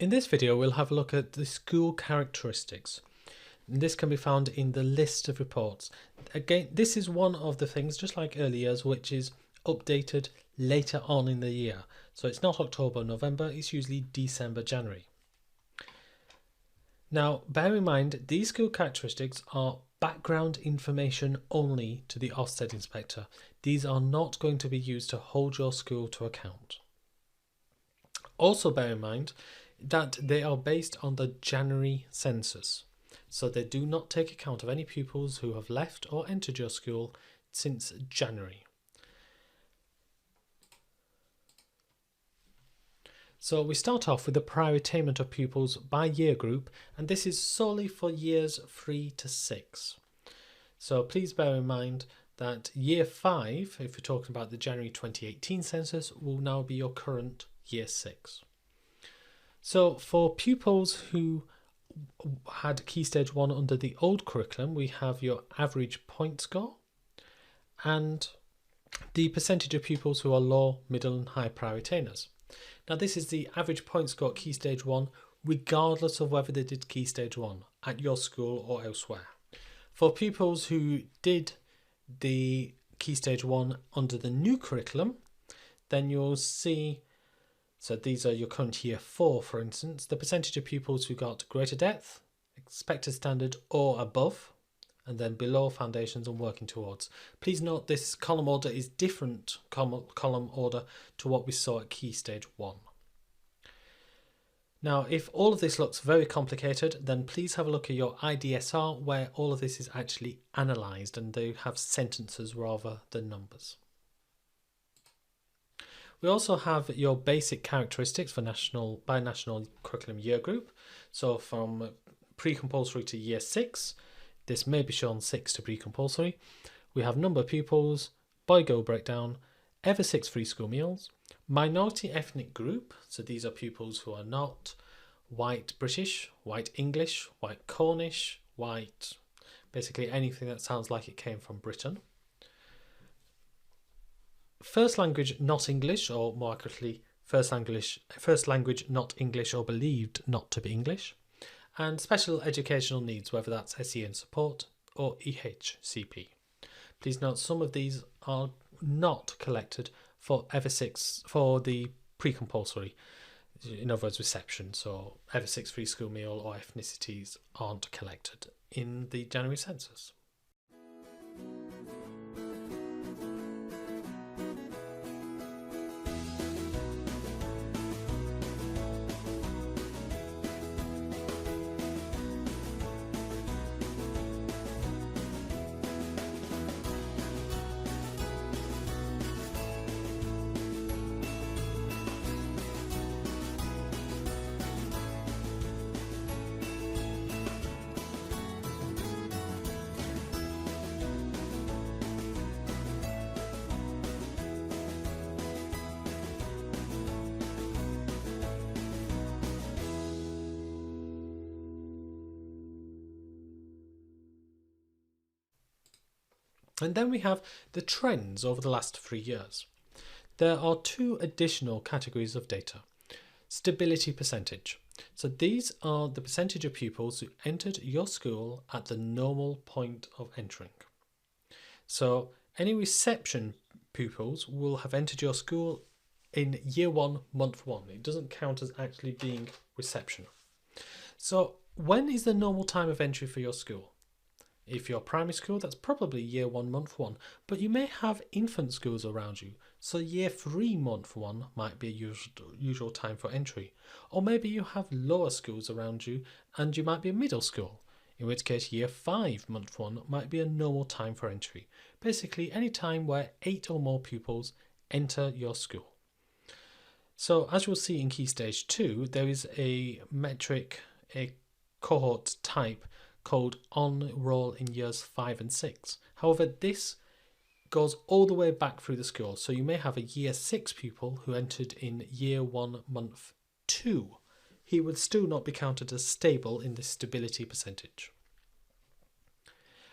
In this video, we'll have a look at the school characteristics. And this can be found in the list of reports. Again, this is one of the things, just like early years, which is updated later on in the year. So it's not October, November, it's usually December, January. Now, bear in mind, these school characteristics are background information only to the Ofsted inspector. These are not going to be used to hold your school to account. Also bear in mind that they are based on the January census, so they do not take account of any pupils who have left or entered your school since January. So we start off with the prior attainment of pupils by year group, and this is solely for years 3 to 6. So please bear in mind that year 5, if you're talking about the January 2018 census, will now be your current year 6. So for pupils who had Key Stage 1 under the old curriculum, we have your average point score and the percentage of pupils who are low, middle and high prior attainers. Now this is the average point score at Key Stage 1 regardless of whether they did Key Stage 1 at your school or elsewhere. For pupils who did the Key Stage 1 under the new curriculum, then you'll see, so these are your current year 4 for instance, the percentage of pupils who got greater depth, expected standard or above, and then below foundations and working towards. Please note this column order is different column order to what we saw at Key Stage 1. Now if all of this looks very complicated, then please have a look at your IDSR where all of this is actually analysed and they have sentences rather than numbers. We also have your basic characteristics for national curriculum year group. So from pre-compulsory to year 6, this may be shown 6 to pre-compulsory. We have number of pupils, boy-girl breakdown, ever 6 free school meals, minority ethnic group, so these are pupils who are not white British, white English, white Cornish, white, basically anything that sounds like it came from Britain. First language not English, or more accurately, first language not English or believed not to be English, and special educational needs, whether that's SEN support or EHCP. Please note some of these are not collected for Ever 6 for the pre-compulsory, in other words reception, so Ever 6 free school meal or ethnicities aren't collected in the January census. And then we have the trends over the last 3 years. There are 2 additional categories of data. Stability percentage. So these are the percentage of pupils who entered your school at the normal point of entering. So any reception pupils will have entered your school in year 1, month 1. It doesn't count as actually being reception. So when is the normal time of entry for your school? If you're primary school, that's probably year 1, month 1, but you may have infant schools around you, so year 3, month 1 might be a usual time for entry. Or maybe you have lower schools around you and you might be a middle school, in which case year 5, month 1 might be a normal time for entry. Basically any time where 8 or more pupils enter your school. So as you'll see in Key Stage 2, there is a metric, a cohort type called on roll in years 5 and 6. However, this goes all the way back through the school. So you may have a year 6 pupil who entered in year 1, month 2. He would still not be counted as stable in the stability percentage.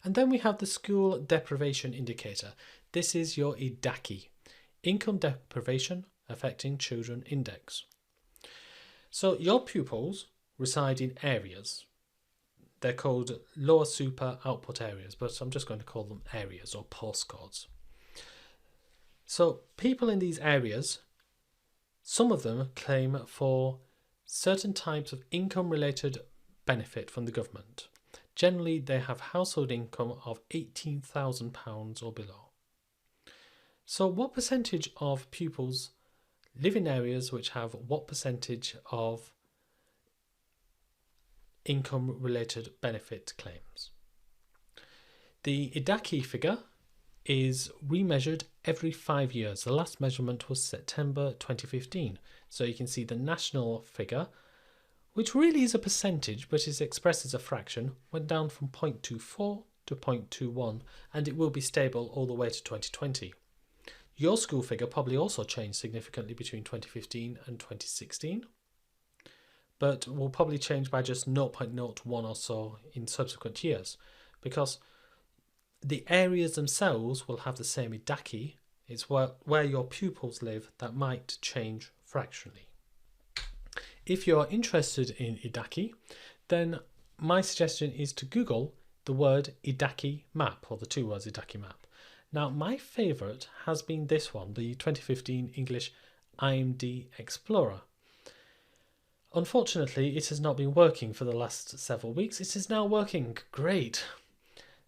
And then we have the school deprivation indicator. This is your IDACI, Income Deprivation Affecting Children Index. So your pupils reside in areas. They're called lower super output areas, but I'm just going to call them areas or postcodes. So people in these areas, some of them claim for certain types of income-related benefit from the government. Generally, they have household income of £18,000 or below. So what percentage of pupils live in areas which have what percentage of income-related benefit claims? The IDACI figure is remeasured every 5 years. The last measurement was September 2015. So you can see the national figure, which really is a percentage but is expressed as a fraction, went down from 0.24 to 0.21, and it will be stable all the way to 2020. Your school figure probably also changed significantly between 2015 and 2016, but will probably change by just 0.01 or so in subsequent years, because the areas themselves will have the same IDACI. It's where your pupils live that might change fractionally. If you're interested in IDACI, then my suggestion is to Google the word IDACI map, or the two words IDACI map. Now, my favourite has been this one, the 2015 English IMD Explorer. Unfortunately, it has not been working for the last several weeks. It is now working. Great.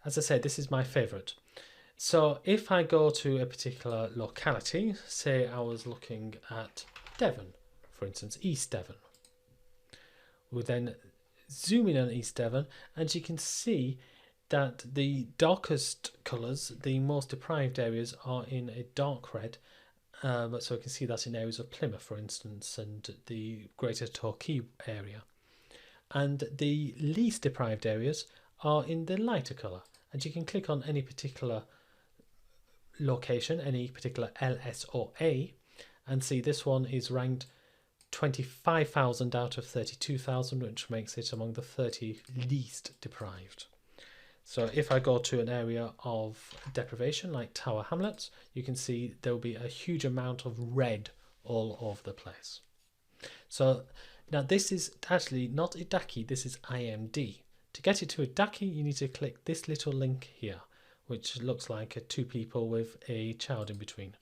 As I said, this is my favourite. So if I go to a particular locality, say I was looking at Devon, for instance, East Devon. We'll then zoom in on East Devon, and you can see that the darkest colours, the most deprived areas, are in a dark red. So we can see that in areas of Plymouth, for instance, and the Greater Torquay area. And the least deprived areas are in the lighter colour. And you can click on any particular location, any particular LS or A, and see this one is ranked 25,000 out of 32,000, which makes it among the 30 least deprived. So if I go to an area of deprivation like Tower Hamlets, you can see there will be a huge amount of red all over the place. So now this is actually not IDACI, this is IMD. To get it to IDACI, you need to click this little link here, which looks like two people with a child in between.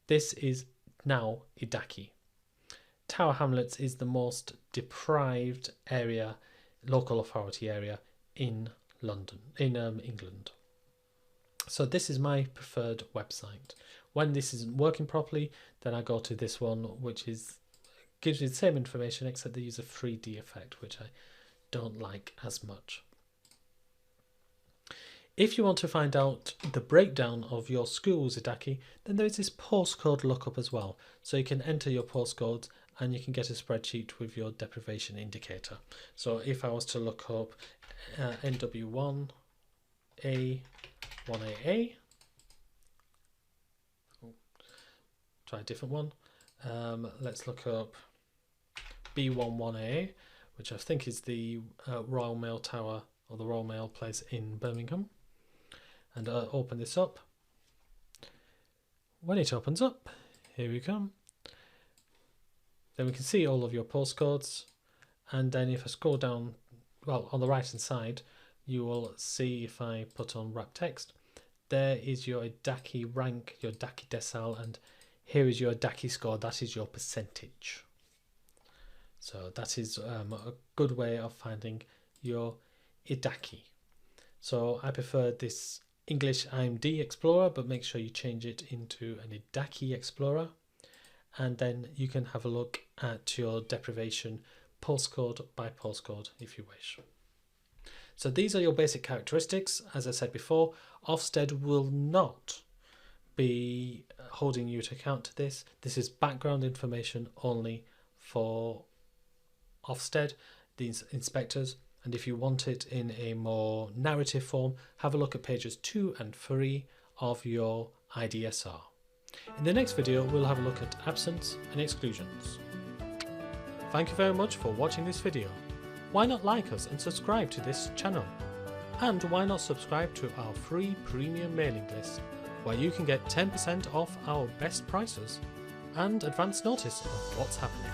This is now IDACI. Tower Hamlets is the most deprived area, local authority area in London, in England. So this is my preferred website. When this isn't working properly, then I go to this one, which gives you the same information, except they use a 3D effect, which I don't like as much. If you want to find out the breakdown of your school's IDACI, then there is this postcode lookup as well. So you can enter your postcodes and you can get a spreadsheet with your deprivation indicator. So if I was to look up NW1 A1AA, try a different one. Let's look up B11AA, which I think is the Royal Mail Tower or the Royal Mail place in Birmingham, and open this up. When it opens up, here we come. Then we can see all of your postcodes, and then if I scroll down, well, on the right hand side, you will see, if I put on wrap text, there is your IDACI rank, your IDACI decile, and here is your IDACI score. That is your percentage. So that is a good way of finding your IDACI. So I prefer this English IMD Explorer, but make sure you change it into an IDACI Explorer, and then you can have a look at your deprivation postcode by postcode if you wish. So these are your basic characteristics. As I said before, Ofsted will not be holding you to account to this. This is background information only for Ofsted, these inspectors, and if you want it in a more narrative form, have a look at pages 2 and 3 of your IDSR. In the next video, we'll have a look at absence and exclusions. Thank you very much for watching this video. Why not like us and subscribe to this channel? And why not subscribe to our free premium mailing list, where you can get 10% off our best prices and advance notice of what's happening.